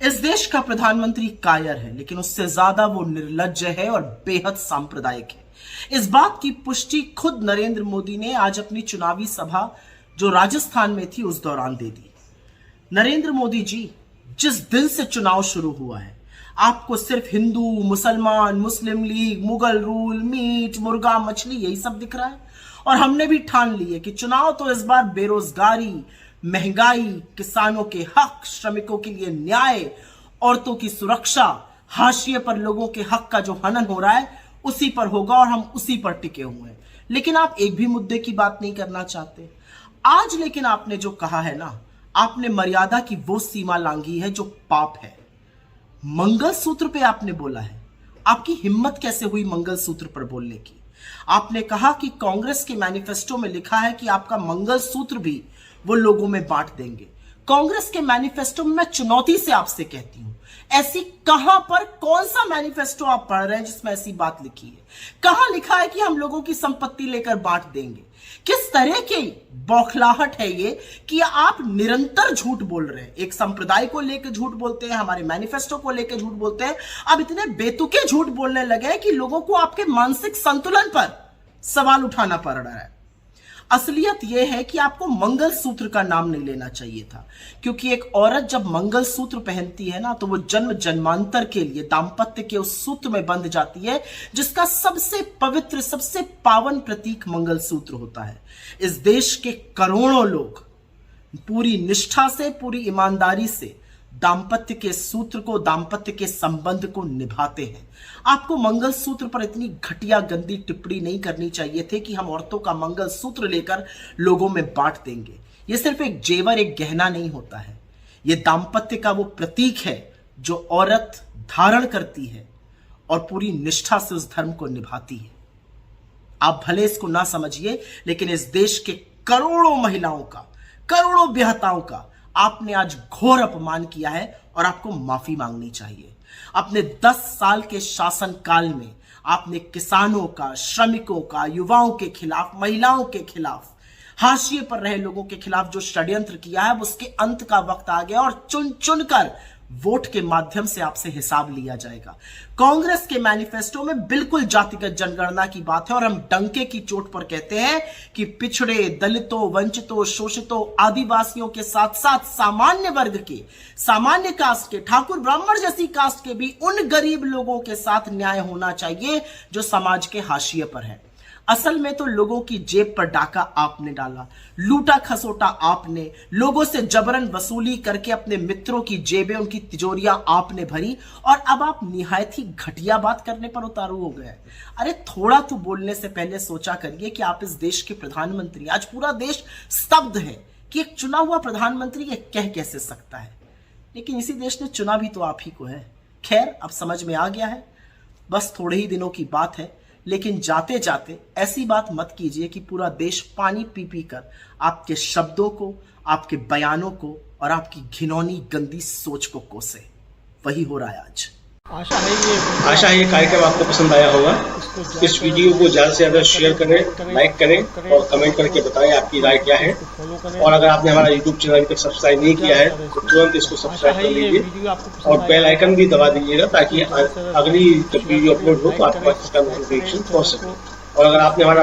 इस देश का प्रधानमंत्री कायर है, लेकिन उससे ज्यादा वो निर्लज्ज है और बेहद सांप्रदायिक है। इस बात की पुष्टि खुद नरेंद्र मोदी ने आज अपनी चुनावी सभा जो राजस्थान में थी उस दौरान दे दी। नरेंद्र मोदी जी, जिस दिन से चुनाव शुरू हुआ है आपको सिर्फ हिंदू, मुसलमान, मुस्लिम लीग, मुगल रूल, मीट, मुर्गा, मछली यही सब दिख रहा है। और हमने भी ठान ली है कि चुनाव तो इस बार बेरोजगारी, महंगाई, किसानों के हक, श्रमिकों के लिए न्याय, औरतों की सुरक्षा, हाशिए पर लोगों के हक का जो हनन हो रहा है उसी पर होगा और हम उसी पर टिके हुए हैं। लेकिन आप एक भी मुद्दे की बात नहीं करना चाहते आज। लेकिन आपने जो कहा है ना, आपने मर्यादा की वो सीमा लांघी है जो पाप है। मंगलसूत्र पे आपने बोला है। आपकी हिम्मत कैसे हुई मंगलसूत्र पर बोलने की? आपने कहा कि कांग्रेस के मैनिफेस्टो में लिखा है कि आपका मंगलसूत्र भी वो लोगों में बांट देंगे। कांग्रेस के मैनिफेस्टो में मैं चुनौती से आपसे कहती हूं, ऐसी कहां पर कौन सा मैनिफेस्टो आप पढ़ रहे हैं जिसमें ऐसी बात लिखी है? कहां लिखा है कि हम लोगों की संपत्ति लेकर बांट देंगे? किस तरह की बौखलाहट है ये कि आप निरंतर झूठ बोल रहे हैं। एक संप्रदाय को लेकर झूठ बोलते हैं, हमारे मैनिफेस्टो को लेकर झूठ बोलते हैं। अब इतने बेतुके झूठ बोलने लगे हैं कि लोगों को आपके मानसिक संतुलन पर सवाल उठाना पड़ रहा है। असलियत यह है कि आपको मंगलसूत्र का नाम नहीं लेना चाहिए था, क्योंकि एक औरत जब मंगलसूत्र पहनती है ना तो वो जन्म जन्मांतर के लिए दाम्पत्य के उस सूत्र में बंध जाती है जिसका सबसे पवित्र, सबसे पावन प्रतीक मंगलसूत्र होता है। इस देश के करोड़ों लोग पूरी निष्ठा से, पूरी ईमानदारी से दाम्पत्य के सूत्र को, दाम्पत्य के संबंध को निभाते हैं। आपको मंगलसूत्र पर इतनी घटिया गंदी टिप्पणी नहीं करनी चाहिए थी कि हम औरतों का मंगलसूत्र लेकर लोगों में बांट देंगे। यह सिर्फ एक जेवर, एक गहना नहीं होता है। यह दाम्पत्य का वो प्रतीक है जो औरत धारण करती है और पूरी निष्ठा से उस धर्म को निभाती है। आप भले इसको ना समझिए, लेकिन इस देश के करोड़ों महिलाओं का, करोड़ों बेहताओं का आपने आज घोर अपमान किया है और आपको माफी मांगनी चाहिए। अपने 10 साल के शासन काल में आपने किसानों का, श्रमिकों का, युवाओं के खिलाफ, महिलाओं के खिलाफ, हाशिए पर रहे लोगों के खिलाफ जो षड्यंत्र किया है उसके अंत का वक्त आ गया और चुन चुन कर वोट के माध्यम से आपसे हिसाब लिया जाएगा। कांग्रेस के मैनिफेस्टो में बिल्कुल जातिगत जनगणना की बात है और हम डंके की चोट पर कहते हैं कि पिछड़े, दलितों, वंचितों, शोषितों, आदिवासियों के साथ साथ सामान्य वर्ग के, सामान्य कास्ट के, ठाकुर ब्राह्मण जैसी कास्ट के भी उन गरीब लोगों के साथ न्याय होना चाहिए जो समाज के हाशिए पर है। असल में तो लोगों की जेब पर डाका आपने डाला, लूटा खसोटा आपने, लोगों से जबरन वसूली करके अपने मित्रों की जेबें, उनकी तिजोरियां आपने भरी और अब आप निहायत ही घटिया बात करने पर उतारू हो गए। अरे थोड़ा तो बोलने से पहले सोचा करिए कि आप इस देश के प्रधानमंत्री। आज पूरा देश स्तब्ध है कि एक चुना हुआ प्रधानमंत्री ये कह कैसे सकता है, लेकिन इसी देश ने चुना भी तो आप ही को है। खैर, अब समझ में आ गया है, बस थोड़े ही दिनों की बात है। लेकिन जाते जाते ऐसी बात मत कीजिए कि पूरा देश पानी पी पी कर आपके शब्दों को, आपके बयानों को और आपकी घिनौनी गंदी सोच को कोसे। वही हो रहा है आज। आशा है ये कार्यक्रम आपको पसंद आया होगा। इस वीडियो को ज्यादा से ज्यादा शेयर करें, लाइक करें और कमेंट करके बताएं आपकी राय क्या है। और अगर आपने हमारा यूट्यूब चैनल अभी तक सब्सक्राइब नहीं किया है तो तुरंत इसको सब्सक्राइब कर लीजिए और बेल आइकन भी दबा दीजिएगा ताकि अगली जब वीडियो अपलोड हो तो आपके पास इसका नोटिफिकेशन पहुंच सके। और अगर आपने हमारा